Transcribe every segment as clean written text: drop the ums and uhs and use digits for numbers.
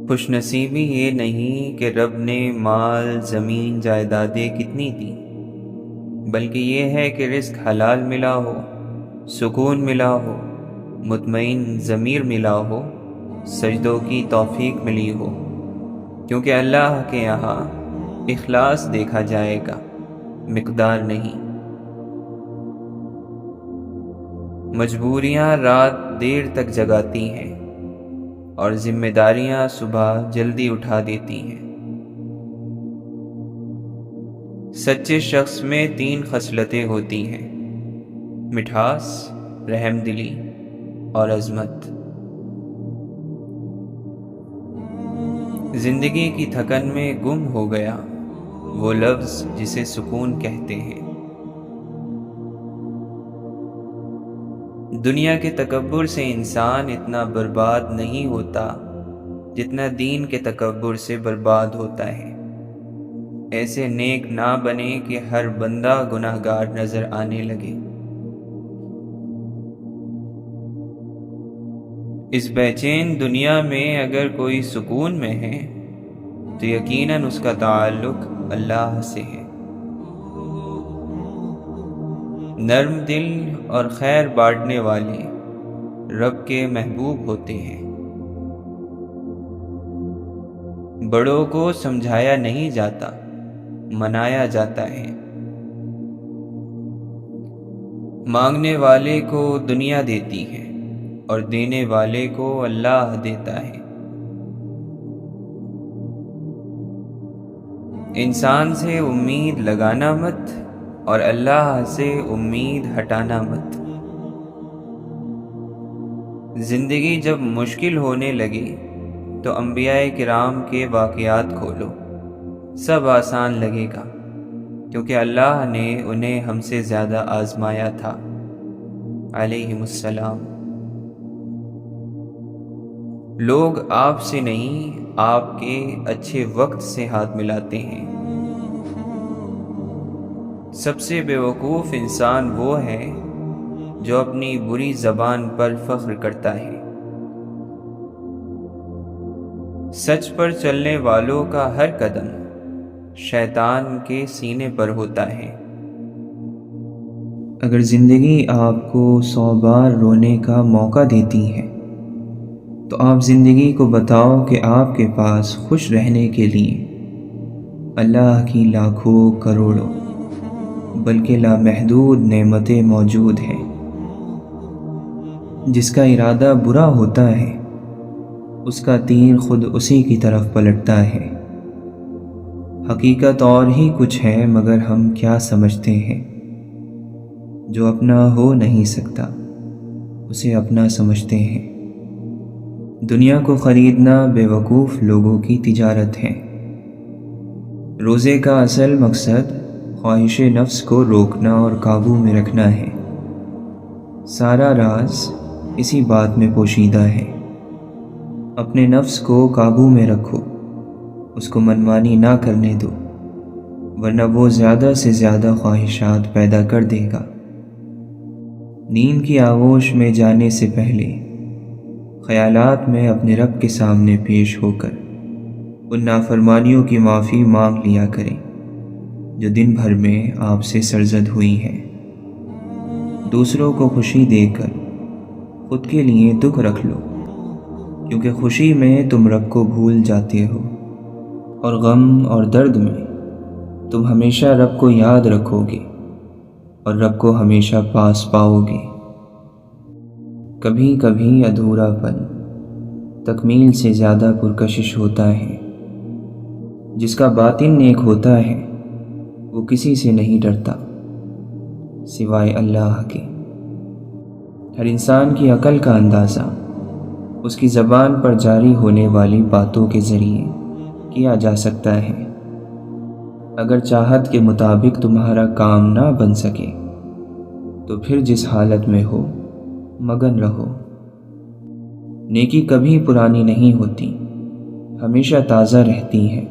خوش نصیبی یہ نہیں کہ رب نے مال زمین جائیدادیں کتنی دی، بلکہ یہ ہے کہ رزق حلال ملا ہو، سکون ملا ہو، مطمئن ضمیر ملا ہو، سجدوں کی توفیق ملی ہو، کیونکہ اللہ کے یہاں اخلاص دیکھا جائے گا، مقدار نہیں۔ مجبوریاں رات دیر تک جگاتی ہیں اور ذمہ داریاں صبح جلدی اٹھا دیتی ہیں۔ سچے شخص میں 3 خصلتیں ہوتی ہیں: مٹھاس، رحم دلی اور عظمت۔ زندگی کی تھکن میں گم ہو گیا وہ لفظ جسے سکون کہتے ہیں۔ دنیا کے تکبر سے انسان اتنا برباد نہیں ہوتا جتنا دین کے تکبر سے برباد ہوتا ہے۔ ایسے نیک نہ بنے کہ ہر بندہ گناہگار نظر آنے لگے۔ اس بے چین دنیا میں اگر کوئی سکون میں ہے تو یقیناً اس کا تعلق اللہ سے ہے۔ نرم دل اور خیر بانٹنے والے رب کے محبوب ہوتے ہیں۔ بڑوں کو سمجھایا نہیں جاتا، منایا جاتا ہے۔ مانگنے والے کو دنیا دیتی ہے اور دینے والے کو اللہ دیتا ہے۔ انسان سے امید لگانا مت اور اللہ سے امید ہٹانا مت۔ زندگی جب مشکل ہونے لگے تو انبیاء کرام کے واقعات کھولو، سب آسان لگے گا، کیونکہ اللہ نے انہیں ہم سے زیادہ آزمایا تھا علیہم السلام۔ لوگ آپ سے نہیں، آپ کے اچھے وقت سے ہاتھ ملاتے ہیں۔ سب سے بیوقوف انسان وہ ہے جو اپنی بری زبان پر فخر کرتا ہے۔ سچ پر چلنے والوں کا ہر قدم شیطان کے سینے پر ہوتا ہے۔ اگر زندگی آپ کو 100 بار رونے کا موقع دیتی ہے تو آپ زندگی کو بتاؤ کہ آپ کے پاس خوش رہنے کے لیے اللہ کی لاکھوں کروڑوں بلکہ لامحدود نعمتیں موجود ہیں۔ جس کا ارادہ برا ہوتا ہے اس کا تیر خود اسی کی طرف پلٹتا ہے۔ حقیقت اور ہی کچھ ہے مگر ہم کیا سمجھتے ہیں۔ جو اپنا ہو نہیں سکتا اسے اپنا سمجھتے ہیں۔ دنیا کو خریدنا بے وقوف لوگوں کی تجارت ہے۔ روزے کا اصل مقصد خواہش نفس کو روکنا اور قابو میں رکھنا ہے۔ سارا راز اسی بات میں پوشیدہ ہے۔ اپنے نفس کو قابو میں رکھو، اس کو منمانی نہ کرنے دو، ورنہ وہ زیادہ سے زیادہ خواہشات پیدا کر دے گا۔ نیند کی آغوش میں جانے سے پہلے خیالات میں اپنے رب کے سامنے پیش ہو کر ان نافرمانیوں کی معافی مانگ لیا کریں جو دن بھر میں آپ سے سرزد ہوئی ہیں۔ دوسروں کو خوشی دے کر خود کے لیے دکھ رکھ لو، کیونکہ خوشی میں تم رب کو بھول جاتے ہو اور غم اور درد میں تم ہمیشہ رب کو یاد رکھو گے اور رب کو ہمیشہ پاس پاؤ گے۔ کبھی کبھی ادھورا پن تکمیل سے زیادہ پرکشش ہوتا ہے۔ جس کا باطن نیک ہوتا ہے وہ کسی سے نہیں ڈرتا سوائے اللہ کے۔ ہر انسان کی عقل کا اندازہ اس کی زبان پر جاری ہونے والی باتوں کے ذریعے کیا جا سکتا ہے۔ اگر چاہت کے مطابق تمہارا کام نہ بن سکے تو پھر جس حالت میں ہو مگن رہو۔ نیکی کبھی پرانی نہیں ہوتی، ہمیشہ تازہ رہتی ہے،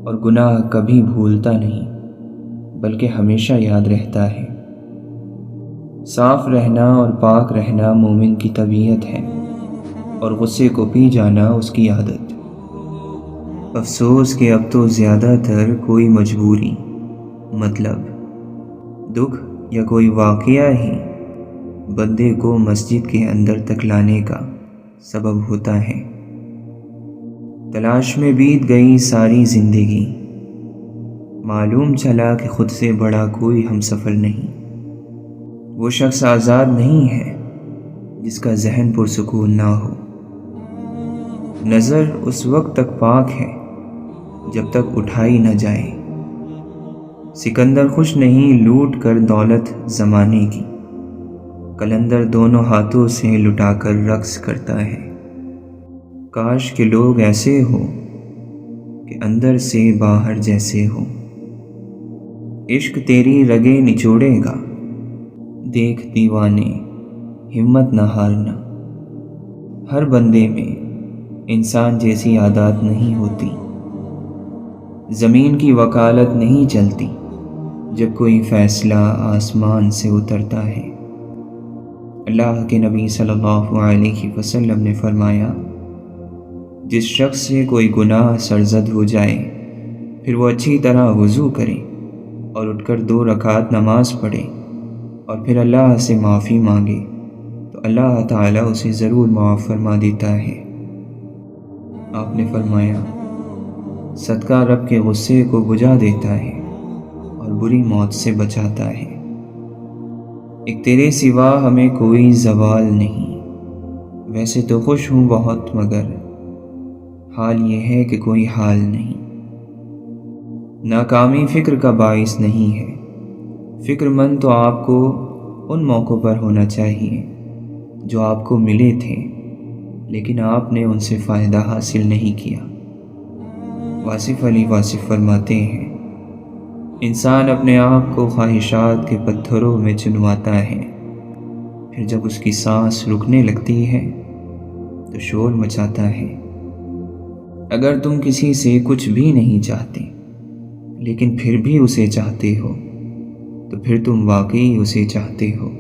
اور گناہ کبھی بھولتا نہیں بلکہ ہمیشہ یاد رہتا ہے۔ صاف رہنا اور پاک رہنا مومن کی طبیعت ہے۔ اور غصے کو پی جانا اس کی عادت۔ افسوس کہ اب تو زیادہ تر کوئی مجبوری، مطلب دکھ یا کوئی واقعہ ہی بندے کو مسجد کے اندر تک لانے کا سبب ہوتا ہے۔ تلاش میں بیت گئی ساری زندگی، معلوم چلا کہ خود سے بڑا کوئی ہم سفر نہیں۔ وہ شخص آزاد نہیں ہے جس کا ذہن پرسکون نہ ہو۔ نظر اس وقت تک پاک ہے جب تک اٹھائی نہ جائے۔ سکندر خوش نہیں لوٹ کر دولت زمانے کی، قلندر دونوں ہاتھوں سے لٹا کر رقص کرتا ہے۔ کاش کہ لوگ ایسے ہو کہ اندر سے باہر جیسے ہو۔ عشق تیری رگیں نچوڑے گا، دیکھ دیوانے ہمت نہ ہارنا۔ ہر بندے میں انسان جیسی عادات نہیں ہوتی۔ زمین کی وکالت نہیں چلتی جب کوئی فیصلہ آسمان سے اترتا ہے۔ اللہ کے نبی صلی اللہ علیہ وسلم نے فرمایا، جس شخص سے کوئی گناہ سرزد ہو جائے پھر وہ اچھی طرح وضو کرے اور اٹھ کر 2 رکعت نماز پڑھے اور پھر اللہ سے معافی مانگے تو اللہ تعالیٰ اسے ضرور معاف فرما دیتا ہے۔ آپ نے فرمایا، صدقہ رب کے غصے کو بجھا دیتا ہے اور بری موت سے بچاتا ہے۔ ایک تیرے سوا ہمیں کوئی زوال نہیں، ویسے تو خوش ہوں بہت مگر حال یہ ہے کہ کوئی حال نہیں۔ ناکامی فکر کا باعث نہیں ہے، فکر مند تو آپ کو ان موقعوں پر ہونا چاہیے جو آپ کو ملے تھے لیکن آپ نے ان سے فائدہ حاصل نہیں کیا۔ واصف علی واصف فرماتے ہیں، انسان اپنے آپ کو خواہشات کے پتھروں میں چنواتا ہے، پھر جب اس کی سانس رکنے لگتی ہے تو شور مچاتا ہے۔ اگر تم کسی سے کچھ بھی نہیں چاہتے لیکن پھر بھی اسے چاہتے ہو تو پھر تم واقعی اسے چاہتے ہو۔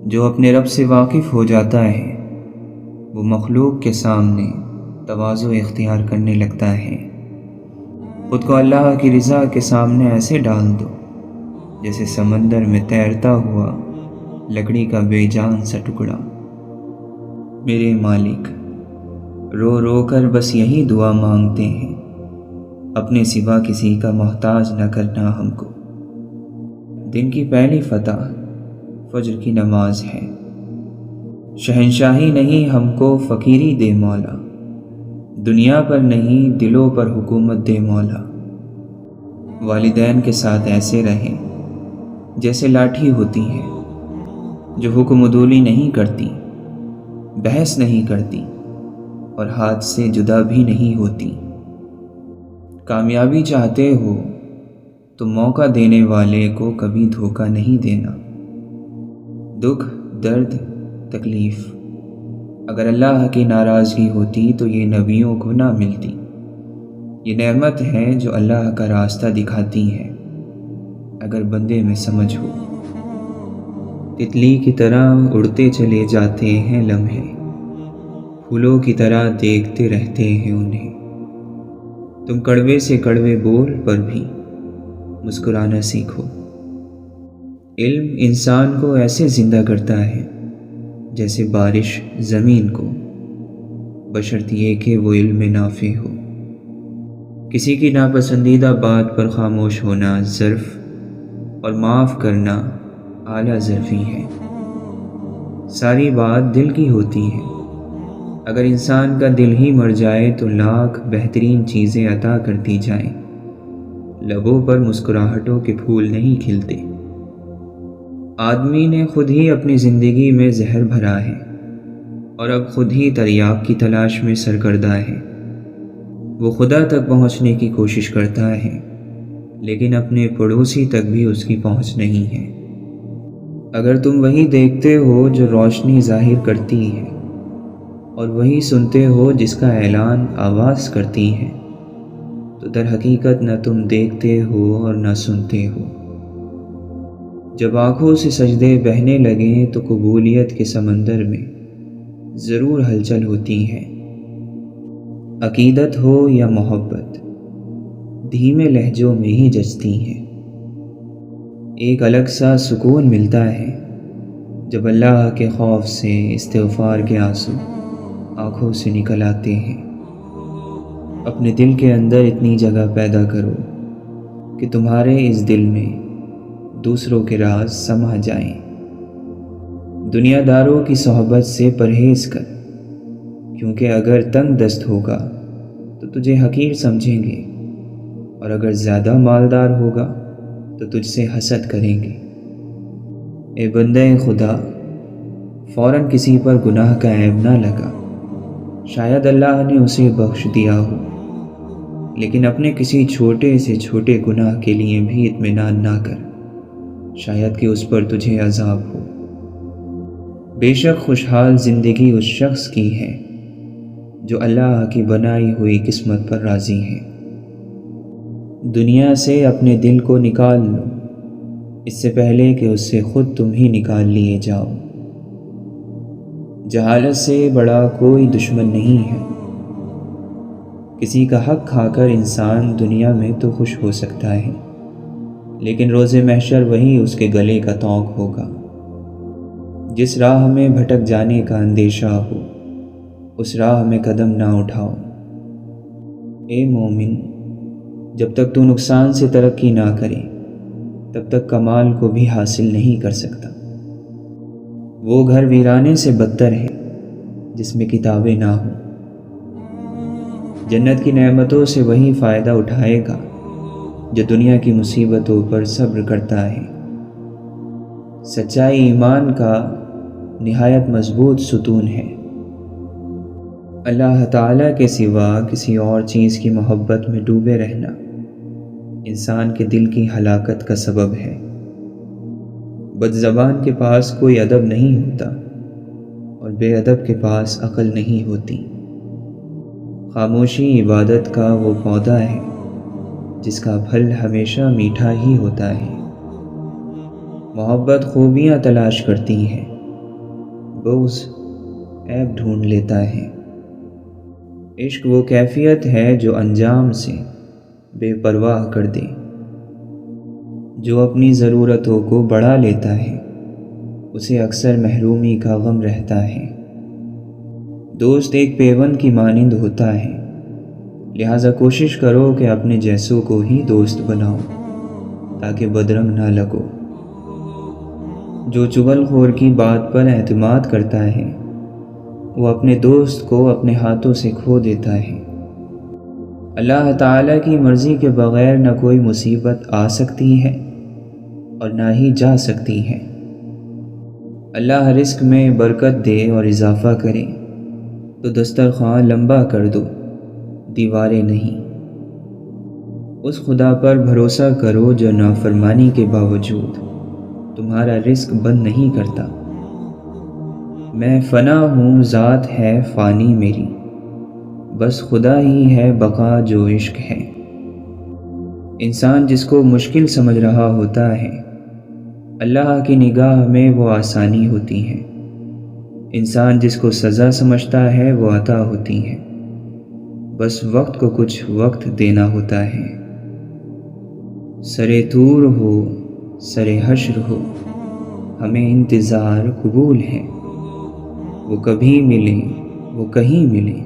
جو اپنے رب سے واقف ہو جاتا ہے وہ مخلوق کے سامنے تواضع اختیار کرنے لگتا ہے۔ خود کو اللہ کی رضا کے سامنے ایسے ڈال دو جیسے سمندر میں تیرتا ہوا لکڑی کا بے جان سا ٹکڑا۔ میرے مالک، رو رو کر بس یہی دعا مانگتے ہیں، اپنے سوا کسی کا محتاج نہ کرنا ہم کو۔ دن کی پہلی فتح فجر کی نماز ہے۔ شہنشاہی نہیں ہم کو فقیری دے مولا، دنیا پر نہیں دلوں پر حکومت دے مولا۔ والدین کے ساتھ ایسے رہیں جیسے لاٹھی ہوتی ہے جو حکم عدولی نہیں کرتی، بحث نہیں کرتی اور ہاتھ سے جدا بھی نہیں ہوتی۔ کامیابی چاہتے ہو تو موقع دینے والے کو کبھی دھوکہ نہیں دینا۔ دکھ، درد، تکلیف اگر اللہ کی ناراضگی ہوتی تو یہ نبیوں کو نہ ملتی۔ یہ نعمت ہے جو اللہ کا راستہ دکھاتی ہے اگر بندے میں سمجھ ہو۔ تتلی کی طرح اڑتے چلے جاتے ہیں لمحے، پھولوں کی طرح دیکھتے رہتے ہیں انہیں۔ تم کڑوے سے کڑوے بول پر بھی مسکرانا سیکھو۔ علم انسان کو ایسے زندہ کرتا ہے جیسے بارش زمین کو، بشرط یہ کہ وہ علم نافع ہو۔ کسی کی ناپسندیدہ بات پر خاموش ہونا ظرف اور معاف کرنا اعلیٰ ظرفی ہے۔ ساری بات دل کی ہوتی ہے۔ اگر انسان کا دل ہی مر جائے تو لاکھ بہترین چیزیں عطا کر دی جائیں، لبوں پر مسکراہٹوں کے پھول نہیں کھلتے۔ آدمی نے خود ہی اپنی زندگی میں زہر بھرا ہے اور اب خود ہی تریاق کی تلاش میں سرگردہ ہے۔ وہ خدا تک پہنچنے کی کوشش کرتا ہے لیکن اپنے پڑوسی تک بھی اس کی پہنچ نہیں ہے۔ اگر تم وہی دیکھتے ہو جو روشنی ظاہر کرتی ہے اور وہی سنتے ہو جس کا اعلان آواز کرتی ہے تو در حقیقت نہ تم دیکھتے ہو اور نہ سنتے ہو۔ جب آنکھوں سے سجدے بہنے لگیں تو قبولیت کے سمندر میں ضرور ہلچل ہوتی ہیں۔ عقیدت ہو یا محبت، دھیمے لہجوں میں ہی جچتی ہیں۔ ایک الگ سا سکون ملتا ہے جب اللہ کے خوف سے استغفار کے آنسو آنکھوں سے نکل آتے ہیں۔ اپنے دل کے اندر اتنی جگہ پیدا کرو کہ تمہارے اس دل میں دوسروں کے راز سما جائیں۔ دنیا داروں کی صحبت سے پرہیز کر، کیونکہ اگر تنگ دست ہوگا تو تجھے حقیر سمجھیں گے، اور اگر زیادہ مالدار ہوگا تو تجھ سے حسد کریں گے۔ اے بندے خدا، فوراً کسی پر گناہ کا عیب نہ لگا، شاید اللہ نے اسے بخش دیا ہو، لیکن اپنے کسی چھوٹے سے چھوٹے گناہ کے لیے بھی اطمینان نہ کر، شاید کہ اس پر تجھے عذاب ہو۔ بے شک خوشحال زندگی اس شخص کی ہے جو اللہ کی بنائی ہوئی قسمت پر راضی ہے۔ دنیا سے اپنے دل کو نکال لو، اس سے پہلے کہ اس سے خود تم ہی نکال لیے جاؤ۔ جہالت سے بڑا کوئی دشمن نہیں ہے۔ کسی کا حق کھا کر انسان دنیا میں تو خوش ہو سکتا ہے، لیکن روز محشر وہی اس کے گلے کا طوق ہوگا۔ جس راہ میں بھٹک جانے کا اندیشہ ہو، اس راہ میں قدم نہ اٹھاؤ۔ اے مومن، جب تک تو نقصان سے ترقی نہ کرے تب تک کمال کو بھی حاصل نہیں کر سکتا۔ وہ گھر ویرانے سے بدتر ہے جس میں کتابیں نہ ہوں۔ جنت کی نعمتوں سے وہی فائدہ اٹھائے گا جو دنیا کی مصیبتوں پر صبر کرتا ہے۔ سچائی ایمان کا نہایت مضبوط ستون ہے۔ اللہ تعالیٰ کے سوا کسی اور چیز کی محبت میں ڈوبے رہنا انسان کے دل کی ہلاکت کا سبب ہے۔ بد زبان کے پاس کوئی ادب نہیں ہوتا، اور بے ادب کے پاس عقل نہیں ہوتی۔ خاموشی عبادت کا وہ پودا ہے جس کا پھل ہمیشہ میٹھا ہی ہوتا ہے۔ محبت خوبیاں تلاش کرتی ہے، بغض عیب ڈھونڈ لیتا ہے۔ عشق وہ کیفیت ہے جو انجام سے بے پرواہ کر دے، جو اپنی ضرورتوں کو بڑھا لیتا ہے اسے اکثر محرومی کا غم رہتا ہے۔ دوست ایک پیوند کی مانند ہوتا ہے، لہٰذا کوشش کرو کہ اپنے جیسوں کو ہی دوست بناؤ تاکہ بدرنگ نہ لگو۔ جو چغل خور کی بات پر اعتماد کرتا ہے وہ اپنے دوست کو اپنے ہاتھوں سے کھو دیتا ہے۔ اللہ تعالیٰ کی مرضی کے بغیر نہ کوئی مصیبت آ سکتی ہے اور نہ ہی جا سکتی ہے۔ اللہ رزق میں برکت دے اور اضافہ کرے تو دسترخوان لمبا کر دو، دیواریں نہیں۔ اس خدا پر بھروسہ کرو جو نافرمانی کے باوجود تمہارا رزق بند نہیں کرتا۔ میں فنا ہوں، ذات ہے فانی میری، بس خدا ہی ہے بقا جو عشق ہے۔ انسان جس کو مشکل سمجھ رہا ہوتا ہے، اللہ کی نگاہ میں وہ آسانی ہوتی ہے۔ انسان جس کو سزا سمجھتا ہے وہ عطا ہوتی ہے، بس وقت کو کچھ وقت دینا ہوتا ہے۔ سرے طور ہو سرے حشر ہو، ہمیں انتظار قبول ہے۔ وہ کبھی ملے وہ کہیں ملے،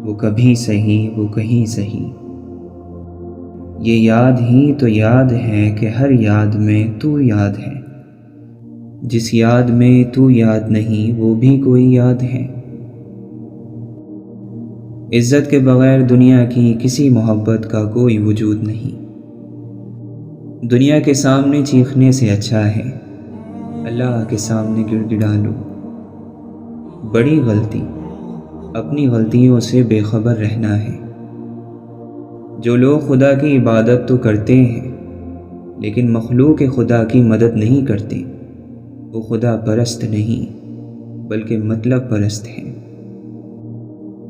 وہ کبھی سہی وہ کہیں سہی۔ یہ یاد ہی تو یاد ہے کہ ہر یاد میں تو یاد ہے، جس یاد میں تو یاد نہیں وہ بھی کوئی یاد ہے۔ عزت کے بغیر دنیا کی کسی محبت کا کوئی وجود نہیں۔ دنیا کے سامنے چیخنے سے اچھا ہے اللہ کے سامنے گڑ گڑا لو۔ بڑی غلطی اپنی غلطیوں سے بے خبر رہنا ہے۔ جو لوگ خدا کی عبادت تو کرتے ہیں لیکن مخلوق خدا کی مدد نہیں کرتے، وہ خدا پرست نہیں بلکہ مطلب پرست ہیں۔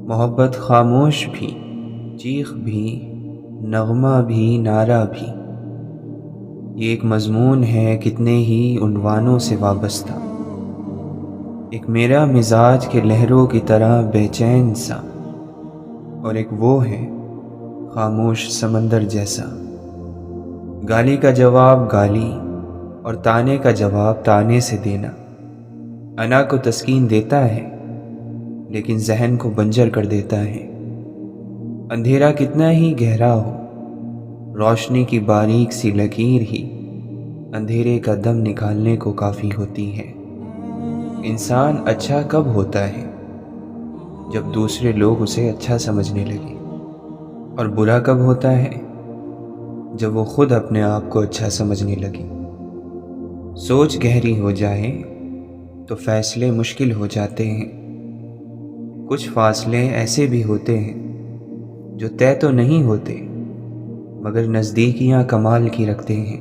محبت خاموش بھی، چیخ بھی، نغمہ بھی، نعرہ بھی، یہ ایک مضمون ہے کتنے ہی عنوانوں سے وابستہ۔ ایک میرا مزاج کے لہروں کی طرح بے چین سا، اور ایک وہ ہے خاموش سمندر جیسا۔ گالی کا جواب گالی اور تانے کا جواب تانے سے دینا انا کو تسکین دیتا ہے، لیکن ذہن کو بنجر کر دیتا ہے۔ اندھیرا کتنا ہی گہرا ہو، روشنی کی باریک سی لکیر ہی اندھیرے کا دم نکالنے کو کافی ہوتی ہے۔ انسان اچھا کب ہوتا ہے؟ جب دوسرے لوگ اسے اچھا سمجھنے لگے۔ اور برا کب ہوتا ہے؟ جب وہ خود اپنے آپ کو اچھا سمجھنے لگے۔ سوچ گہری ہو جائے تو فیصلے مشکل ہو جاتے ہیں۔ کچھ فاصلے ایسے بھی ہوتے ہیں جو طے تو نہیں ہوتے، مگر نزدیکیاں کمال کی رکھتے ہیں۔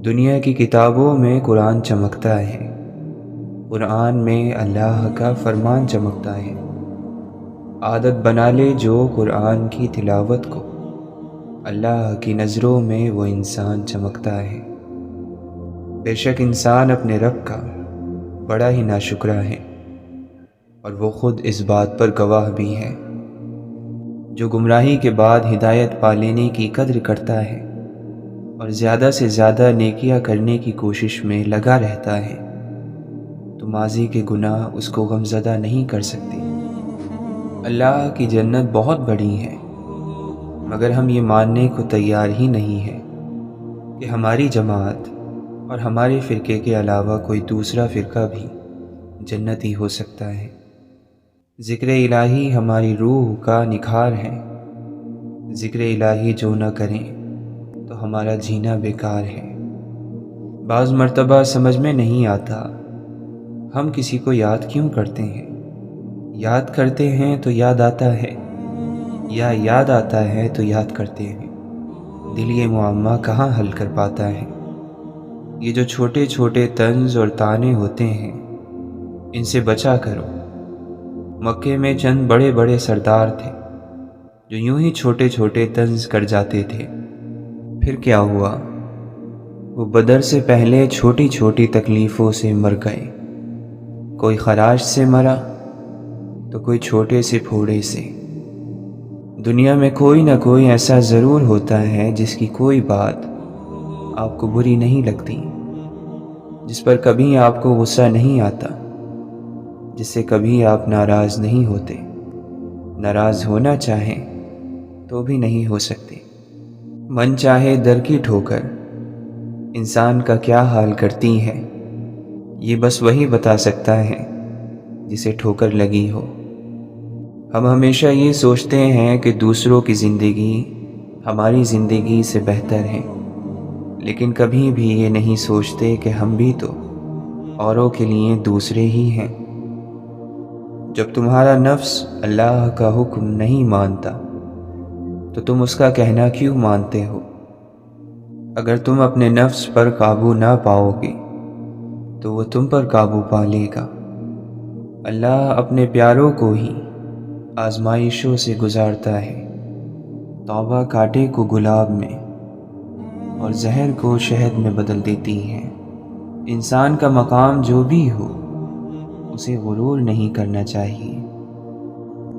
دنیا کی کتابوں میں قرآن چمکتا ہے، قرآن میں اللہ کا فرمان چمکتا ہے۔ عادت بنا لے جو قرآن کی تلاوت کو، اللہ کی نظروں میں وہ انسان چمکتا ہے۔ بے شک انسان اپنے رب کا بڑا ہی ناشکرا ہے، اور وہ خود اس بات پر گواہ بھی ہے۔ جو گمراہی کے بعد ہدایت پا لینے کی قدر کرتا ہے اور زیادہ سے زیادہ نیکیاں کرنے کی کوشش میں لگا رہتا ہے، تو ماضی کے گناہ اس کو غمزدہ نہیں کر سکتے۔ اللہ کی جنت بہت بڑی ہے، مگر ہم یہ ماننے کو تیار ہی نہیں ہیں کہ ہماری جماعت اور ہمارے فرقے کے علاوہ کوئی دوسرا فرقہ بھی جنتی ہو سکتا ہے۔ ذکر الہی ہماری روح کا نکھار ہے۔ ذکر الہی جو نہ کریں تو ہمارا جینا بیکار ہے۔ بعض مرتبہ سمجھ میں نہیں آتا ہم کسی کو یاد کیوں کرتے ہیں۔ یاد کرتے ہیں تو یاد آتا ہے، یا یاد آتا ہے تو یاد کرتے ہیں۔ دل یہ معمہ کہاں حل کر پاتا ہے۔ یہ جو چھوٹے چھوٹے طنز اور طعنے ہوتے ہیں، ان سے بچا کرو۔ مکے میں چند بڑے بڑے سردار تھے جو یوں ہی چھوٹے چھوٹے طنز کر جاتے تھے۔ پھر کیا ہوا؟ وہ بدر سے پہلے چھوٹی چھوٹی تکلیفوں سے مر گئے۔ کوئی خراش سے مرا تو کوئی چھوٹے سے پھوڑے سے۔ دنیا میں کوئی نہ کوئی ایسا ضرور ہوتا ہے جس کی کوئی بات آپ کو بری نہیں لگتی، جس پر کبھی آپ کو غصہ نہیں آتا، جس سے کبھی آپ ناراض نہیں ہوتے۔ ناراض ہونا چاہیں تو بھی نہیں ہو سکتے۔ من چاہے در کی ٹھوکر انسان کا کیا حال کرتی ہے، یہ بس وہی بتا سکتا ہے جسے ٹھوکر لگی ہو۔ ہم ہمیشہ یہ سوچتے ہیں کہ دوسروں کی زندگی ہماری زندگی سے بہتر ہے، لیکن کبھی بھی یہ نہیں سوچتے کہ ہم بھی تو اوروں کے لیے دوسرے ہی ہیں۔ جب تمہارا نفس اللہ کا حکم نہیں مانتا تو تم اس کا کہنا کیوں مانتے ہو؟ اگر تم اپنے نفس پر قابو نہ پاؤ گے تو وہ تم پر قابو پا لے گا۔ اللہ اپنے پیاروں کو ہی آزمائشوں سے گزارتا ہے۔ توبہ کانٹے کو گلاب میں اور زہر کو شہد میں بدل دیتی ہے۔ انسان کا مقام جو بھی ہو، اسے غرور نہیں کرنا چاہیے۔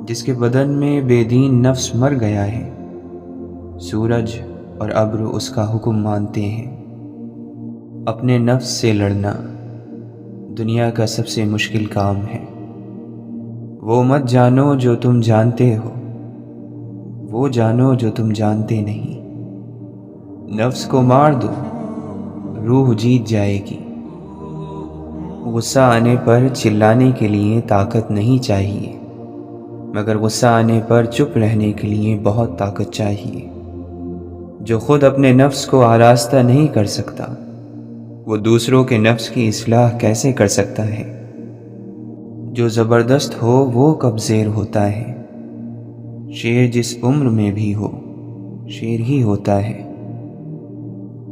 جس کے بدن میں بے دین نفس مر گیا ہے، سورج اور ابر اس کا حکم مانتے ہیں۔ اپنے نفس سے لڑنا دنیا کا سب سے مشکل کام ہے۔ وہ مت جانو جو تم جانتے ہو، وہ جانو جو تم جانتے نہیں۔ نفس کو مار دو، روح جیت جائے گی۔ غصہ آنے پر چلانے کے لیے طاقت نہیں چاہیے، مگر غصہ آنے پر چپ رہنے کے لیے بہت طاقت چاہیے۔ جو خود اپنے نفس کو آراستہ نہیں کر سکتا، وہ دوسروں کے نفس کی اصلاح کیسے کر سکتا ہے؟ جو زبردست ہو وہ کب زیر ہوتا ہے؟ شیر جس عمر میں بھی ہو، شیر ہی ہوتا ہے۔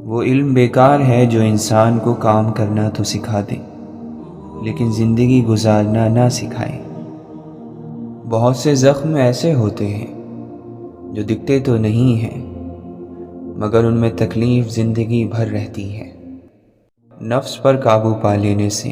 وہ علم بیکار ہے جو انسان کو کام کرنا تو سکھا دے، لیکن زندگی گزارنا نہ سکھائے۔ بہت سے زخم ایسے ہوتے ہیں جو دکھتے تو نہیں ہیں، مگر ان میں تکلیف زندگی بھر رہتی ہے۔ نفس پر قابو پا لینے سے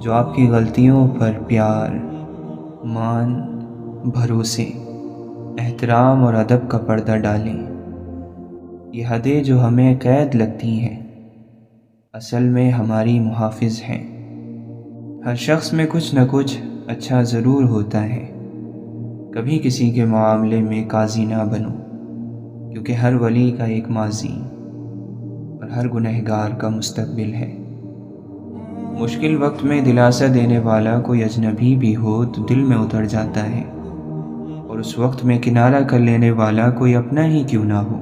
جو آپ کی غلطیوں پر پیار، مان، بھروسے، احترام اور ادب کا پردہ ڈالیں۔ یہ حدیں جو ہمیں قید لگتی ہیں اصل میں ہماری محافظ ہیں۔ ہر شخص میں کچھ نہ کچھ اچھا ضرور ہوتا ہے۔ کبھی کسی کے معاملے میں قاضی نہ بنو، کیونکہ ہر ولی کا ایک ماضی اور ہر گنہگار کا مستقبل ہے۔ مشکل وقت میں دلاسا دینے والا کوئی اجنبی بھی ہو تو دل میں اتر جاتا ہے، اور اس وقت میں کنارہ کر لینے والا کوئی اپنا ہی کیوں نہ ہو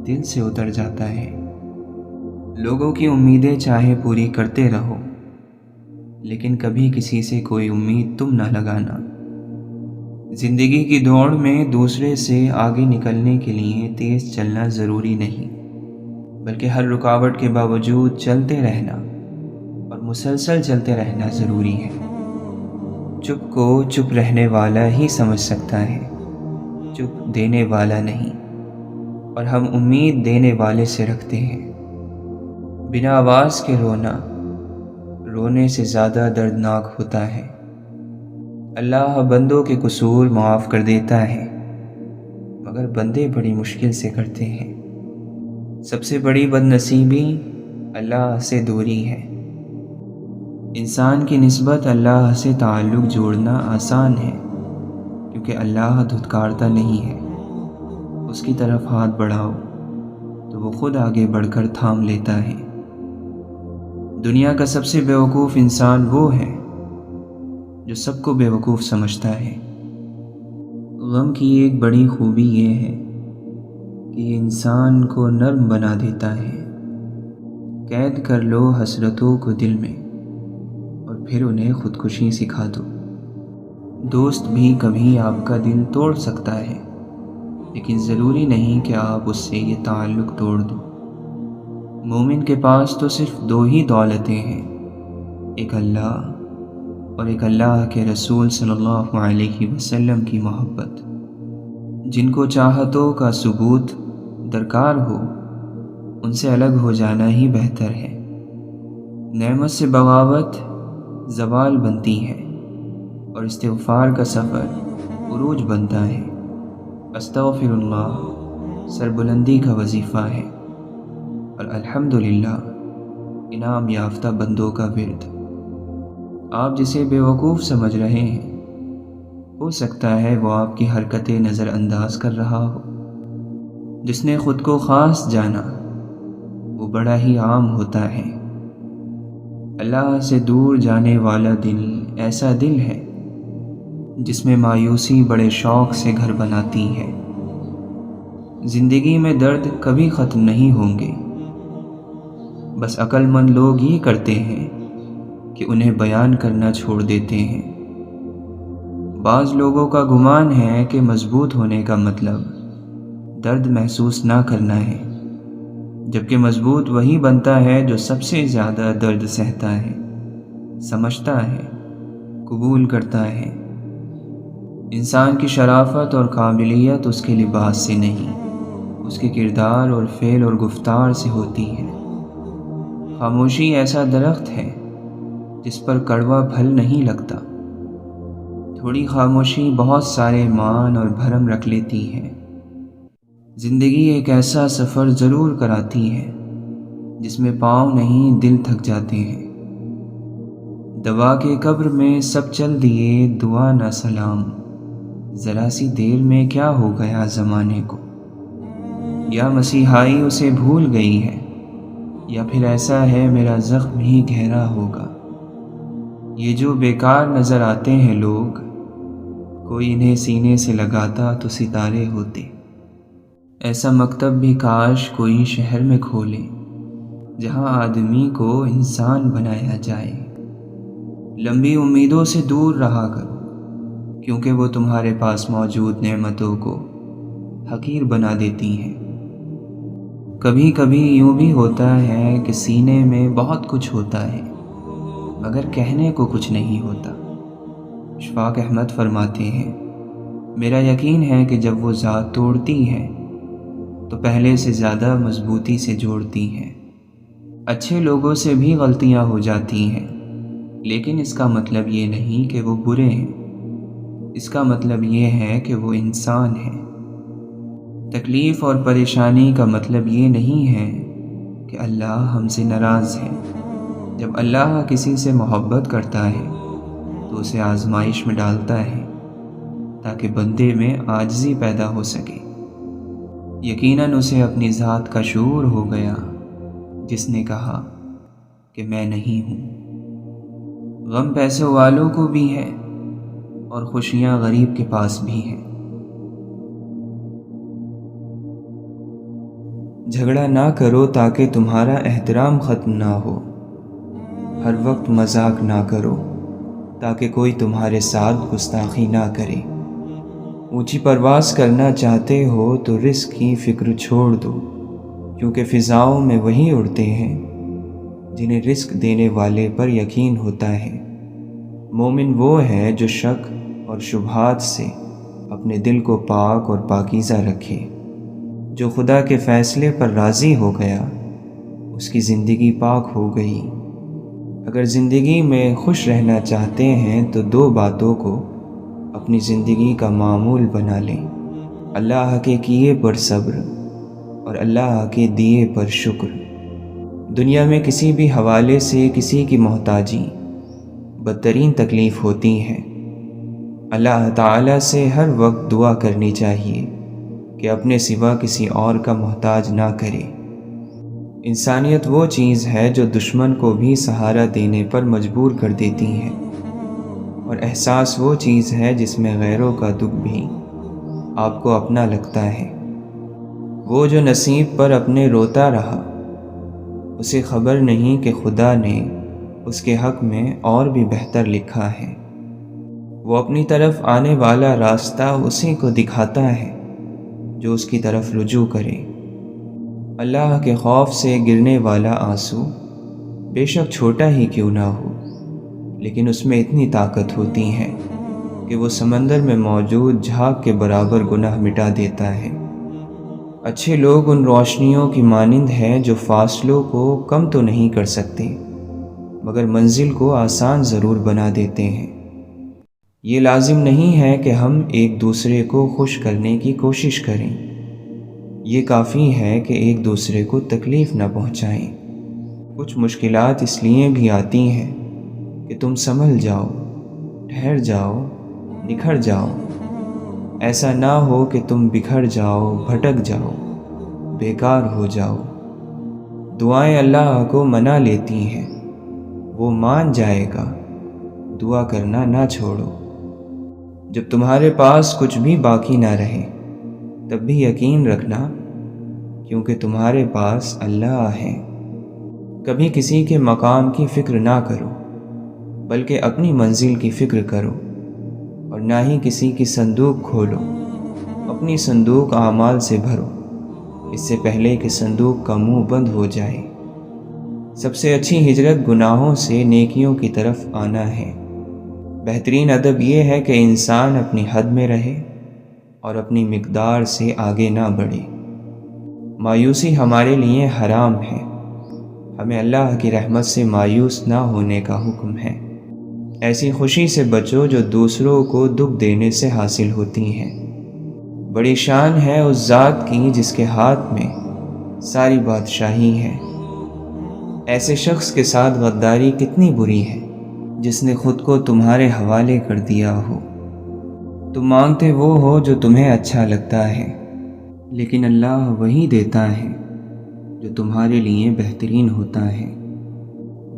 دل سے اتر جاتا ہے۔ لوگوں کی امیدیں چاہے پوری کرتے رہو، لیکن کبھی کسی سے کوئی امید تم نہ لگانا۔ زندگی کی دوڑ میں دوسرے سے آگے نکلنے کے لیے تیز چلنا ضروری نہیں، بلکہ ہر رکاوٹ کے باوجود چلتے رہنا اور مسلسل چلتے رہنا ضروری ہے۔ چپ کو چپ رہنے والا ہی سمجھ سکتا ہے، چپ دینے والا نہیں، اور ہم امید دینے والے سے رکھتے ہیں۔ بنا آواز کے رونے سے زیادہ دردناک ہوتا ہے۔ اللہ بندوں کے قصور معاف کر دیتا ہے، مگر بندے بڑی مشکل سے کرتے ہیں۔ سب سے بڑی بد نصیبی اللہ سے دوری ہے۔ انسان کی نسبت اللہ سے تعلق جوڑنا آسان ہے، کیونکہ اللہ دھتکارتا نہیں ہے۔ اس کی طرف ہاتھ بڑھاؤ تو وہ خود آگے بڑھ کر تھام لیتا ہے۔ دنیا کا سب سے بیوقوف انسان وہ ہے جو سب کو بیوقوف سمجھتا ہے۔ غم کی ایک بڑی خوبی یہ ہے کہ یہ انسان کو نرم بنا دیتا ہے۔ قید کر لو حسرتوں کو دل میں اور پھر انہیں خودکشی سکھا دو۔ دوست بھی کبھی آپ کا دل توڑ سکتا ہے، لیکن ضروری نہیں کہ آپ اس سے یہ تعلق توڑ دو۔ مومن کے پاس تو صرف دو ہی دولتیں ہیں، ایک اللہ اور ایک اللہ کے رسول صلی اللہ علیہ وسلم کی محبت۔ جن کو چاہتوں کا ثبوت درکار ہو ان سے الگ ہو جانا ہی بہتر ہے۔ نعمت سے بغاوت زوال بنتی ہے، اور استغفار کا سفر عروج بنتا ہے۔ استغفر اللہ سربلندی کا وظیفہ ہے، اور الحمدللہ انعام یافتہ بندوں کا ورد۔ آپ جسے بیوقوف سمجھ رہے ہیں ہو سکتا ہے وہ آپ کی حرکتیں نظر انداز کر رہا ہو۔ جس نے خود کو خاص جانا وہ بڑا ہی عام ہوتا ہے۔ اللہ سے دور جانے والا دل ایسا دل ہے جس میں مایوسی بڑے شوق سے گھر بناتی ہے۔ زندگی میں درد کبھی ختم نہیں ہوں گے، بس عقل مند لوگ یہ کرتے ہیں کہ انہیں بیان کرنا چھوڑ دیتے ہیں۔ بعض لوگوں کا گمان ہے کہ مضبوط ہونے کا مطلب درد محسوس نہ کرنا ہے، جبکہ مضبوط وہی بنتا ہے جو سب سے زیادہ درد سہتا ہے، سمجھتا ہے، قبول کرتا ہے۔ انسان کی شرافت اور قابلیت اس کے لباس سے نہیں، اس کے کردار اور فعل اور گفتار سے ہوتی ہے۔ خاموشی ایسا درخت ہے جس پر کڑوا پھل نہیں لگتا۔ تھوڑی خاموشی بہت سارے مان اور بھرم رکھ لیتی ہے۔ زندگی ایک ایسا سفر ضرور کراتی ہے جس میں پاؤں نہیں دل تھک جاتے ہیں۔ دوا کے قبر میں سب چل دیے دعا نہ سلام، ذرا سی دیر میں کیا ہو گیا زمانے کو۔ یا مسیحائی اسے بھول گئی ہے، یا پھر ایسا ہے میرا زخم ہی گہرا ہوگا۔ یہ جو بیکار نظر آتے ہیں لوگ، کوئی انہیں سینے سے لگاتا تو ستارے ہوتے۔ ایسا مکتب بھی کاش کوئی شہر میں کھولے جہاں آدمی کو انسان بنایا جائے۔ لمبی امیدوں سے دور رہا کرو، کیونکہ وہ تمہارے پاس موجود نعمتوں کو حقیر بنا دیتی ہیں۔ کبھی کبھی یوں بھی ہوتا ہے کہ سینے میں بہت کچھ ہوتا ہے مگر کہنے کو کچھ نہیں ہوتا۔ اشفاق احمد فرماتے ہیں، میرا یقین ہے کہ جب وہ ذات توڑتی ہے تو پہلے سے زیادہ مضبوطی سے جوڑتی ہیں۔ اچھے لوگوں سے بھی غلطیاں ہو جاتی ہیں، لیکن اس کا مطلب یہ نہیں کہ وہ برے ہیں، اس کا مطلب یہ ہے کہ وہ انسان ہیں۔ تکلیف اور پریشانی کا مطلب یہ نہیں ہے کہ اللہ ہم سے ناراض ہے۔ جب اللہ کسی سے محبت کرتا ہے تو اسے آزمائش میں ڈالتا ہے تاکہ بندے میں عاجزی پیدا ہو سکے۔ یقیناً اسے اپنی ذات کا شعور ہو گیا جس نے کہا کہ میں نہیں ہوں۔ غم پیسوں والوں کو بھی ہے اور خوشیاں غریب کے پاس بھی ہیں۔ جھگڑا نہ کرو تاکہ تمہارا احترام ختم نہ ہو۔ ہر وقت مذاق نہ کرو تاکہ کوئی تمہارے ساتھ گستاخی نہ کرے۔ اونچی پرواز کرنا چاہتے ہو تو رزق کی فکر چھوڑ دو، کیونکہ فضاؤں میں وہی اڑتے ہیں جنہیں رزق دینے والے پر یقین ہوتا ہے۔ مومن وہ ہے جو شک اور شبہات سے اپنے دل کو پاک اور پاکیزہ رکھے۔ جو خدا کے فیصلے پر راضی ہو گیا اس کی زندگی پاک ہو گئی۔ اگر زندگی میں خوش رہنا چاہتے ہیں تو دو باتوں کو اپنی زندگی کا معمول بنا لیں: اللہ کے کیے پر صبر اور اللہ کے دیے پر شکر۔ دنیا میں کسی بھی حوالے سے کسی کی محتاجی بدترین تکلیف ہوتی ہے۔ اللہ تعالیٰ سے ہر وقت دعا کرنی چاہیے کہ اپنے سوا کسی اور کا محتاج نہ کرے۔ انسانیت وہ چیز ہے جو دشمن کو بھی سہارا دینے پر مجبور کر دیتی ہے، اور احساس وہ چیز ہے جس میں غیروں کا دکھ بھی آپ کو اپنا لگتا ہے۔ وہ جو نصیب پر اپنے روتا رہا، اسے خبر نہیں کہ خدا نے اس کے حق میں اور بھی بہتر لکھا ہے۔ وہ اپنی طرف آنے والا راستہ اسی کو دکھاتا ہے جو اس کی طرف رجوع کرے۔ اللہ کے خوف سے گرنے والا آنسو بے شک چھوٹا ہی کیوں نہ ہو، لیکن اس میں اتنی طاقت ہوتی ہے کہ وہ سمندر میں موجود جھاگ کے برابر گناہ مٹا دیتا ہے۔ اچھے لوگ ان روشنیوں کی مانند ہیں جو فاصلوں کو کم تو نہیں کر سکتے مگر منزل کو آسان ضرور بنا دیتے ہیں۔ یہ لازم نہیں ہے کہ ہم ایک دوسرے کو خوش کرنے کی کوشش کریں، یہ کافی ہے کہ ایک دوسرے کو تکلیف نہ پہنچائیں۔ کچھ مشکلات اس لیے بھی آتی ہیں کہ تم سنبھل جاؤ، ٹھہر جاؤ، نکھر جاؤ۔ ایسا نہ ہو کہ تم بکھر جاؤ، بھٹک جاؤ، بیکار ہو جاؤ۔ دعائیں اللہ کو منا لیتی ہیں، وہ مان جائے گا، دعا کرنا نہ چھوڑو۔ جب تمہارے پاس کچھ بھی باقی نہ رہے تب بھی یقین رکھنا، کیونکہ تمہارے پاس اللہ ہے۔ کبھی کسی کے مقام کی فکر نہ کرو بلکہ اپنی منزل کی فکر کرو، اور نہ ہی کسی کی صندوق کھولو، اپنی صندوق اعمال سے بھرو اس سے پہلے کہ صندوق کا منہ بند ہو جائے۔ سب سے اچھی ہجرت گناہوں سے نیکیوں کی طرف آنا ہے۔ بہترین ادب یہ ہے کہ انسان اپنی حد میں رہے اور اپنی مقدار سے آگے نہ بڑھے۔ مایوسی ہمارے لیے حرام ہے، ہمیں اللہ کی رحمت سے مایوس نہ ہونے کا حکم ہے۔ ایسی خوشی سے بچو جو دوسروں کو دکھ دینے سے حاصل ہوتی ہے۔ بڑی شان ہے اس ذات کی جس کے ہاتھ میں ساری بادشاہی ہے۔ ایسے شخص کے ساتھ غداری کتنی بری ہے جس نے خود کو تمہارے حوالے کر دیا ہو۔ تم مانگتے وہ ہو جو تمہیں اچھا لگتا ہے، لیکن اللہ وہی دیتا ہے جو تمہارے لیے بہترین ہوتا ہے۔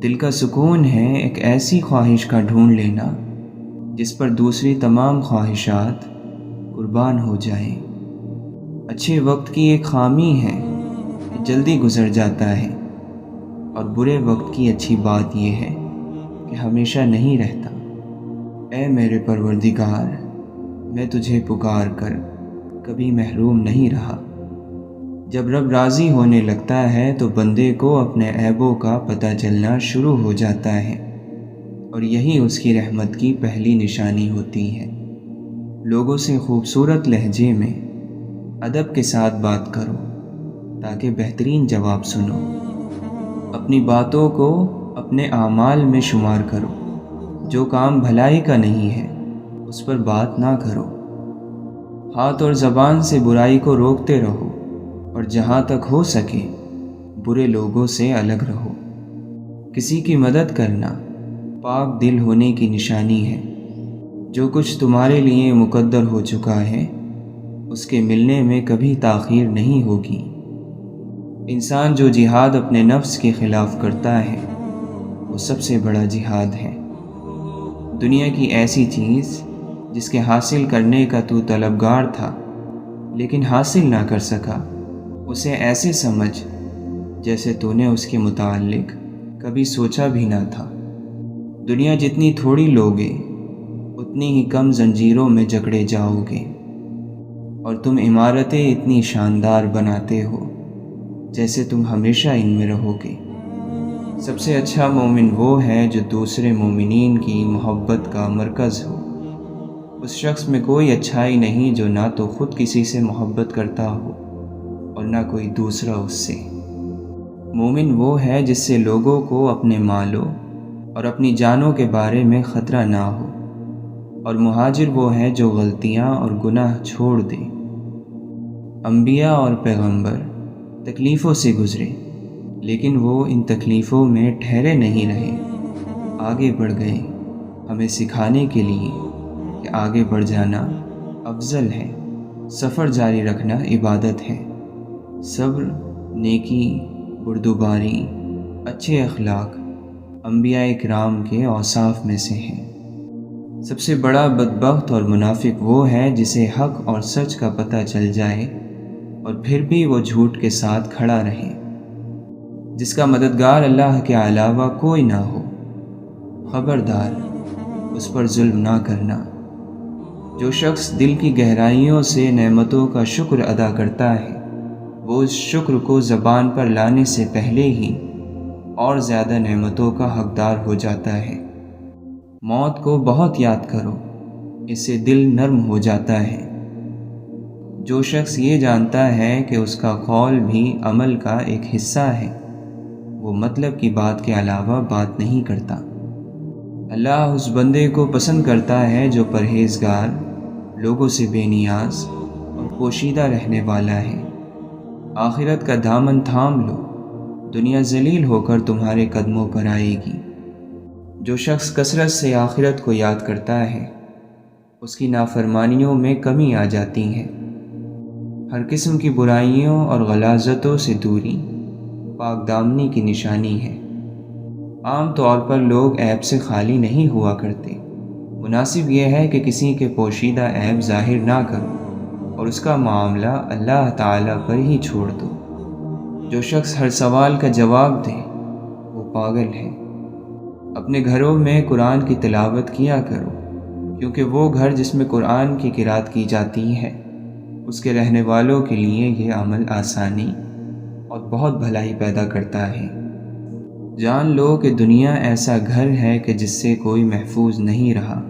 دل کا سکون ہے ایک ایسی خواہش کا ڈھونڈ لینا جس پر دوسری تمام خواہشات قربان ہو جائیں۔ اچھے وقت کی ایک خامی ہے کہ جلدی گزر جاتا ہے، اور برے وقت کی اچھی بات یہ ہے کہ ہمیشہ نہیں رہتا۔ اے میرے پروردگار، میں تجھے پکار کر کبھی محروم نہیں رہا۔ جب رب راضی ہونے لگتا ہے تو بندے کو اپنے عیبوں کا پتہ چلنا شروع ہو جاتا ہے، اور یہی اس کی رحمت کی پہلی نشانی ہوتی ہے۔ لوگوں سے خوبصورت لہجے میں ادب کے ساتھ بات کرو تاکہ بہترین جواب سنو۔ اپنی باتوں کو اپنے اعمال میں شمار کرو جو کام بھلائی کا نہیں ہے اس پر بات نہ کرو۔ ہاتھ اور زبان سے برائی کو روکتے رہو، اور جہاں تک ہو سکے برے لوگوں سے الگ رہو۔ کسی کی مدد کرنا پاک دل ہونے کی نشانی ہے۔ جو کچھ تمہارے لیے مقدر ہو چکا ہے اس کے ملنے میں کبھی تاخیر نہیں ہوگی۔ انسان جو جہاد اپنے نفس کے خلاف کرتا ہے وہ سب سے بڑا جہاد ہے۔ دنیا کی ایسی چیز جس کے حاصل کرنے کا تو طلبگار تھا لیکن حاصل نہ کر سکا، اسے ایسے سمجھ جیسے تو نے اس کے متعلق کبھی سوچا بھی نہ تھا۔ دنیا جتنی تھوڑی لوگے اتنی ہی کم زنجیروں میں جکڑے جاؤ گے، اور تم عمارتیں اتنی شاندار بناتے ہو جیسے تم ہمیشہ ان میں رہو گے۔ سب سے اچھا مومن وہ ہے جو دوسرے مومنین کی محبت کا مرکز ہو۔ اس شخص میں کوئی اچھائی نہیں جو نہ تو خود کسی سے محبت کرتا ہو اور نہ کوئی دوسرا اس سے۔ مومن وہ ہے جس سے لوگوں کو اپنے مالوں اور اپنی جانوں کے بارے میں خطرہ نہ ہو، اور مہاجر وہ ہے جو غلطیاں اور گناہ چھوڑ دے۔ انبیاء اور پیغمبر تکلیفوں سے گزرے لیکن وہ ان تکلیفوں میں ٹھہرے نہیں رہے، آگے بڑھ گئے، ہمیں سکھانے کے لیے کہ آگے بڑھ جانا افضل ہے، سفر جاری رکھنا عبادت ہے۔ صبر، نیکی، بردباری، اچھے اخلاق انبیاء کرام کے اوصاف میں سے ہیں۔ سب سے بڑا بدبخت اور منافق وہ ہے جسے حق اور سچ کا پتہ چل جائے اور پھر بھی وہ جھوٹ کے ساتھ کھڑا رہے۔ جس کا مددگار اللہ کے علاوہ کوئی نہ ہو، خبردار اس پر ظلم نہ کرنا۔ جو شخص دل کی گہرائیوں سے نعمتوں کا شکر ادا کرتا ہے وہ اس شکر کو زبان پر لانے سے پہلے ہی اور زیادہ نعمتوں کا حقدار ہو جاتا ہے۔ موت کو بہت یاد کرو، اس سے دل نرم ہو جاتا ہے۔ جو شخص یہ جانتا ہے کہ اس کا قول بھی عمل کا ایک حصہ ہے، وہ مطلب کی بات کے علاوہ بات نہیں کرتا۔ اللہ اس بندے کو پسند کرتا ہے جو پرہیزگار، لوگوں سے بے نیاز اور پوشیدہ رہنے والا ہے۔ آخرت کا دامن تھام لو، دنیا ذلیل ہو کر تمہارے قدموں پر آئے گی۔ جو شخص کثرت سے آخرت کو یاد کرتا ہے اس کی نافرمانیوں میں کمی آ جاتی ہے۔ ہر قسم کی برائیوں اور غلاظتوں سے دوری پاک دامنی کی نشانی ہے۔ عام طور پر لوگ عیب سے خالی نہیں ہوا کرتے۔ مناسب یہ ہے کہ کسی کے پوشیدہ عیب ظاہر نہ کرو اور اس کا معاملہ اللہ تعالیٰ پر ہی چھوڑ دو۔ جو شخص ہر سوال کا جواب دے وہ پاگل ہے۔ اپنے گھروں میں قرآن کی تلاوت کیا کرو، کیونکہ وہ گھر جس میں قرآن کی قرأت کی جاتی ہے اس کے رہنے والوں کے لیے یہ عمل آسانی اور بہت بھلائی پیدا کرتا ہے۔ جان لو کہ دنیا ایسا گھر ہے کہ جس سے کوئی محفوظ نہیں رہا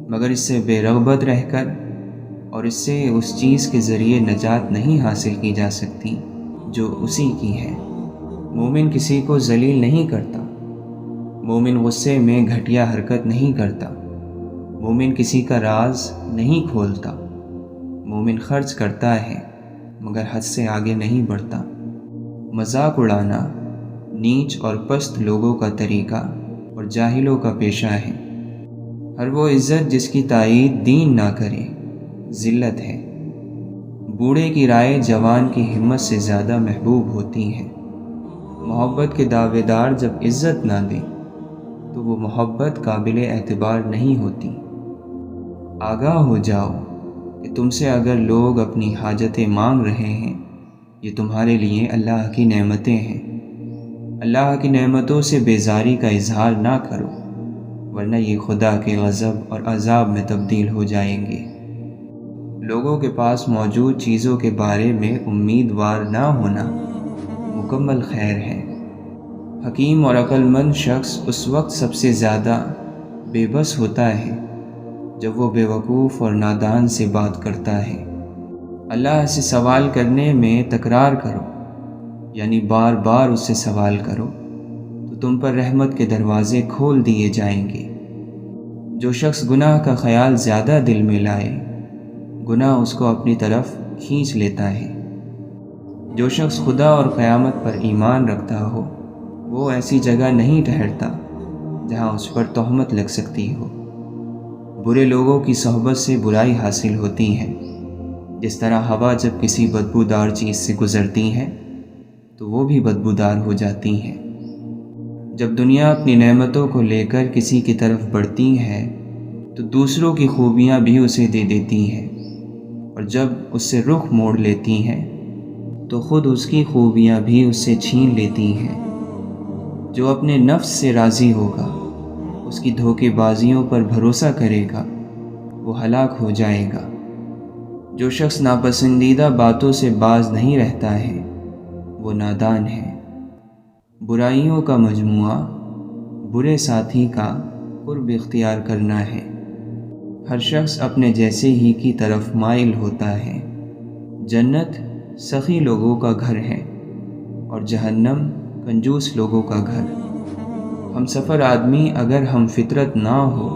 مگر اس سے بے رغبت رہ کر، اور اس سے اس چیز کے ذریعے نجات نہیں حاصل کی جا سکتی جو اسی کی ہے۔ مومن کسی کو ذلیل نہیں کرتا، مومن غصے میں گھٹیا حرکت نہیں کرتا، مومن کسی کا راز نہیں کھولتا، مومن خرچ کرتا ہے مگر حد سے آگے نہیں بڑھتا۔ مذاق اڑانا نیچ اور پست لوگوں کا طریقہ اور جاہلوں کا پیشہ ہے۔ ہر وہ عزت جس کی تائید دین نہ کرے ذلت ہے۔ بوڑھے کی رائے جوان کی ہمت سے زیادہ محبوب ہوتی ہے۔ محبت کے دعوے دار جب عزت نہ دیں تو وہ محبت قابل اعتبار نہیں ہوتی۔ آگاہ ہو جاؤ کہ تم سے اگر لوگ اپنی حاجتیں مانگ رہے ہیں یہ تمہارے لیے اللہ کی نعمتیں ہیں۔ اللہ کی نعمتوں سے بیزاری کا اظہار نہ کرو ورنہ یہ خدا کے غضب اور عذاب میں تبدیل ہو جائیں گے۔ لوگوں کے پاس موجود چیزوں کے بارے میں امیدوار نہ ہونا مکمل خیر ہے۔ حکیم اور عقل مند شخص اس وقت سب سے زیادہ بے بس ہوتا ہے جب وہ بیوقوف اور نادان سے بات کرتا ہے۔ اللہ سے سوال کرنے میں تکرار کرو، یعنی بار بار اس سے سوال کرو تو تم پر رحمت کے دروازے کھول دیے جائیں گے۔ جو شخص گناہ کا خیال زیادہ دل میں لائے، گناہ اس کو اپنی طرف کھینچ لیتا ہے۔ جو شخص خدا اور قیامت پر ایمان رکھتا ہو، وہ ایسی جگہ نہیں ٹھہرتا جہاں اس پر تہمت لگ سکتی ہو۔ برے لوگوں کی صحبت سے برائی حاصل ہوتی ہے، جس طرح ہوا جب کسی بدبودار چیز سے گزرتی ہے تو وہ بھی بدبودار ہو جاتی ہیں۔ جب دنیا اپنی نعمتوں کو لے کر کسی کی طرف بڑھتی ہے تو دوسروں کی خوبیاں بھی اسے دے دیتی ہیں، اور جب اس سے رخ موڑ لیتی ہیں تو خود اس کی خوبیاں بھی اس سے چھین لیتی ہیں۔ جو اپنے نفس سے راضی ہوگا، اس کی دھوکے بازیوں پر بھروسہ کرے گا، وہ ہلاک ہو جائے گا۔ جو شخص ناپسندیدہ باتوں سے باز نہیں رہتا ہے، وہ نادان ہے۔ برائیوں کا مجموعہ برے ساتھی کا قرب اختیار کرنا ہے۔ ہر شخص اپنے جیسے ہی کی طرف مائل ہوتا ہے۔ جنت سخی لوگوں کا گھر ہے اور جہنم کنجوس لوگوں کا گھر۔ ہم سفر آدمی اگر ہم فطرت نہ ہو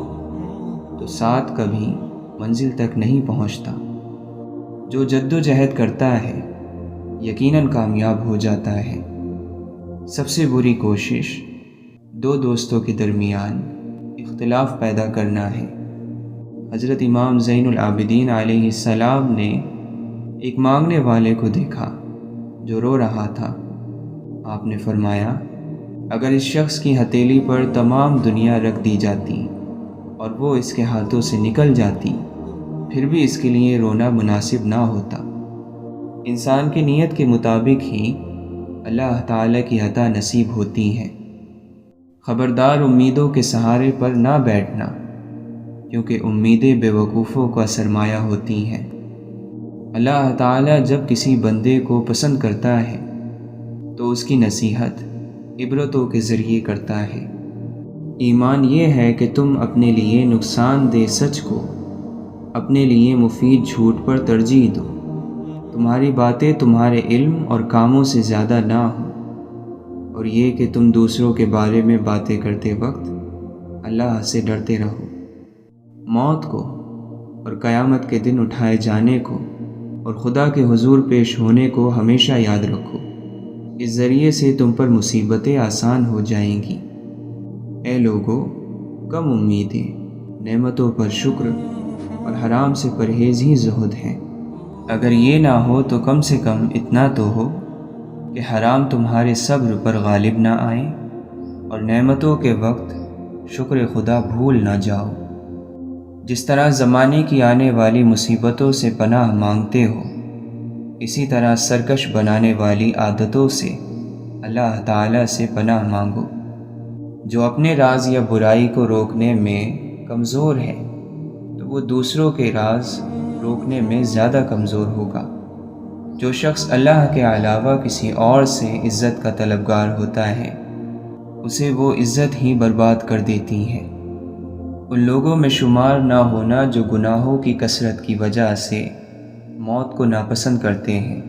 تو ساتھ کبھی منزل تک نہیں پہنچتا۔ جو جد و جہد کرتا ہے یقیناً کامیاب ہو جاتا ہے۔ سب سے بری کوشش دو دوستوں کے درمیان اختلاف پیدا کرنا ہے۔ حضرت امام زین العابدین علیہ السلام نے ایک مانگنے والے کو دیکھا جو رو رہا تھا۔ آپ نے فرمایا، اگر اس شخص کی ہتھیلی پر تمام دنیا رکھ دی جاتی اور وہ اس کے ہاتھوں سے نکل جاتی، پھر بھی اس کے لیے رونا مناسب نہ ہوتا۔ انسان کی نیت کے مطابق ہی اللہ تعالیٰ کی عطا نصیب ہوتی ہے۔ خبردار امیدوں کے سہارے پر نہ بیٹھنا، کیونکہ امیدیں بے وقوفوں کا سرمایہ ہوتی ہیں۔ اللہ تعالیٰ جب کسی بندے کو پسند کرتا ہے تو اس کی نصیحت عبرتوں کے ذریعے کرتا ہے۔ ایمان یہ ہے کہ تم اپنے لیے نقصان دہ سچ کو اپنے لیے مفید جھوٹ پر ترجیح دو۔ تمہاری باتیں تمہارے علم اور کاموں سے زیادہ نہ ہوں، اور یہ کہ تم دوسروں کے بارے میں باتیں کرتے وقت اللہ سے ڈرتے رہو۔ موت کو اور قیامت کے دن اٹھائے جانے کو اور خدا کے حضور پیش ہونے کو ہمیشہ یاد رکھو۔ اس ذریعے سے تم پر مصیبتیں آسان ہو جائیں گی۔ اے لوگو، کم امیدیں، نعمتوں پر شکر اور حرام سے پرہیز ہی زہد ہیں۔ اگر یہ نہ ہو تو کم سے کم اتنا تو ہو کہ حرام تمہارے صبر پر غالب نہ آئیں، اور نعمتوں کے وقت شکر خدا بھول نہ جاؤ۔ جس طرح زمانے کی آنے والی مصیبتوں سے پناہ مانگتے ہو، اسی طرح سرکش بنانے والی عادتوں سے اللہ تعالیٰ سے پناہ مانگو۔ جو اپنے راز یا برائی کو روکنے میں کمزور ہے تو وہ دوسروں کے راز روکنے میں زیادہ کمزور ہوگا۔ جو شخص اللہ کے علاوہ کسی اور سے عزت کا طلبگار ہوتا ہے، اسے وہ عزت ہی برباد کر دیتی ہے۔ ان لوگوں میں شمار نہ ہونا جو گناہوں کی کثرت کی وجہ سے موت کو ناپسند کرتے ہیں،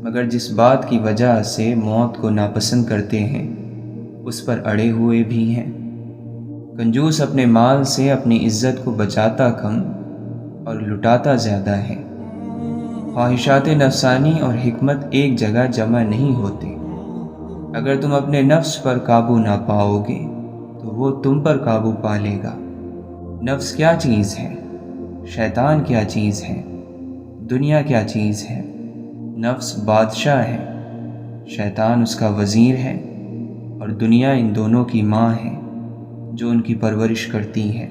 مگر جس بات کی وجہ سے موت کو ناپسند کرتے ہیں اس پر اڑے ہوئے بھی ہیں۔ کنجوس اپنے مال سے اپنی عزت کو بچاتا کم اور لٹاتا زیادہ ہے۔ خواہشات نفسانی اور حکمت ایک جگہ جمع نہیں ہوتے۔ اگر تم اپنے نفس پر قابو نہ پاؤ گے تو وہ تم پر قابو پا لے گا۔ نفس کیا چیز ہے؟ شیطان کیا چیز ہے؟ دنیا کیا چیز ہے؟ نفس بادشاہ ہے، شیطان اس کا وزیر ہے، اور دنیا ان دونوں کی ماں ہے جو ان کی پرورش کرتی ہے۔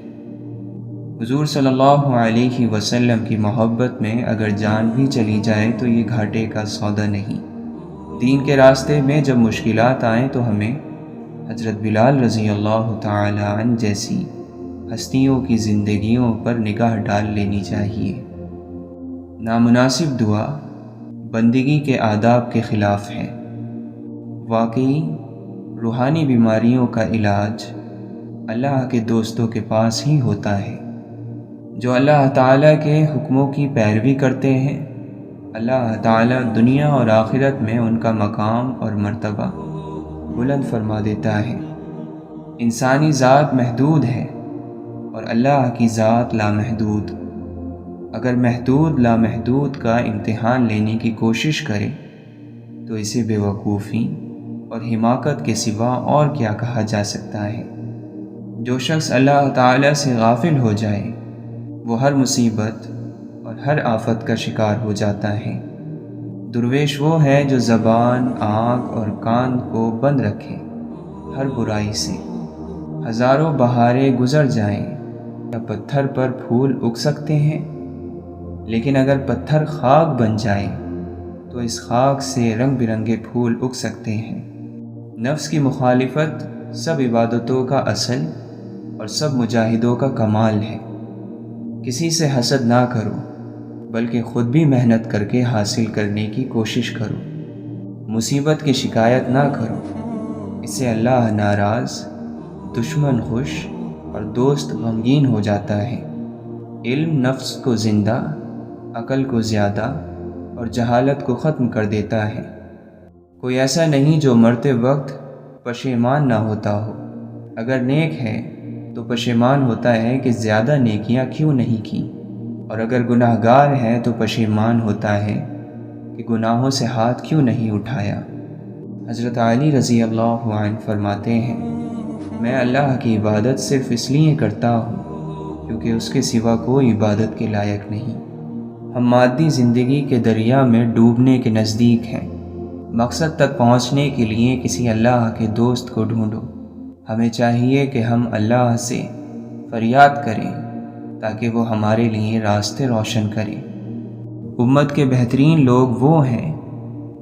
حضور صلی اللہ علیہ وسلم کی محبت میں اگر جان بھی چلی جائے تو یہ گھاٹے کا سودا نہیں۔ دین کے راستے میں جب مشکلات آئیں تو ہمیں حضرت بلال رضی اللہ تعالی عنہ جیسی ہستیوں کی زندگیوں پر نگاہ ڈال لینی چاہیے۔ نامناسب دعا بندگی کے آداب کے خلاف ہے۔ واقعی روحانی بیماریوں کا علاج اللہ کے دوستوں کے پاس ہی ہوتا ہے۔ جو اللہ تعالیٰ کے حکموں کی پیروی کرتے ہیں، اللہ تعالیٰ دنیا اور آخرت میں ان کا مقام اور مرتبہ بلند فرما دیتا ہے۔ انسانی ذات محدود ہے اور اللہ کی ذات لامحدود۔ اگر محدود لامحدود کا امتحان لینے کی کوشش کرے تو اسے بیوقوفی اور حماقت کے سوا اور کیا کہا جا سکتا ہے۔ جو شخص اللہ تعالیٰ سے غافل ہو جائے وہ ہر مصیبت اور ہر آفت کا شکار ہو جاتا ہے۔ درویش وہ ہے جو زبان، آنکھ اور کان کو بند رکھے ہر برائی سے۔ ہزاروں بہاریں گزر جائیں یا پتھر پر پھول اگ سکتے ہیں، لیکن اگر پتھر خاک بن جائے تو اس خاک سے رنگ برنگے پھول اگ سکتے ہیں۔ نفس کی مخالفت سب عبادتوں کا اصل اور سب مجاہدوں کا کمال ہے۔ کسی سے حسد نہ کرو بلکہ خود بھی محنت کر کے حاصل کرنے کی کوشش کرو۔ مصیبت کی شکایت نہ کرو، اس سے اللہ ناراض، دشمن خوش اور دوست غمگین ہو جاتا ہے۔ علم نفس کو زندہ، عقل کو زیادہ اور جہالت کو ختم کر دیتا ہے۔ کوئی ایسا نہیں جو مرتے وقت پشیمان نہ ہوتا ہو۔ اگر نیک ہے تو پشیمان ہوتا ہے کہ زیادہ نیکیاں کیوں نہیں کی، اور اگر گناہ گار ہے تو پشیمان ہوتا ہے کہ گناہوں سے ہاتھ کیوں نہیں اٹھایا۔ حضرت علی رضی اللہ عنہ فرماتے ہیں، میں اللہ کی عبادت صرف اس لیے کرتا ہوں کیونکہ اس کے سوا کوئی عبادت کے لائق نہیں۔ ہم مادی زندگی کے دریا میں ڈوبنے کے نزدیک ہیں۔ مقصد تک پہنچنے کے لیے کسی اللہ کے دوست کو ڈھونڈو۔ ہمیں چاہیے کہ ہم اللہ سے فریاد کریں تاکہ وہ ہمارے لیے راستے روشن کرے۔ امت کے بہترین لوگ وہ ہیں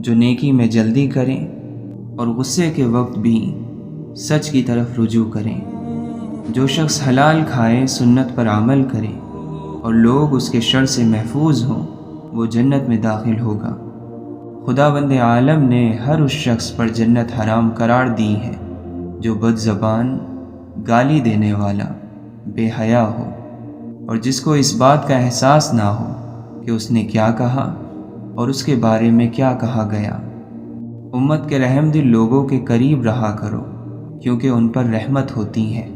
جو نیکی میں جلدی کریں اور غصے کے وقت بھی سچ کی طرف رجوع کریں۔ جو شخص حلال کھائے، سنت پر عمل کرے اور لوگ اس کے شر سے محفوظ ہوں، وہ جنت میں داخل ہوگا۔ خداوند عالم نے ہر اس شخص پر جنت حرام قرار دی ہے جو بد زبان، گالی دینے والا، بے حیا ہو، اور جس کو اس بات کا احساس نہ ہو کہ اس نے کیا کہا اور اس کے بارے میں کیا کہا گیا۔ امت کے رحم دل لوگوں کے قریب رہا کرو کیونکہ ان پر رحمت ہوتی ہے۔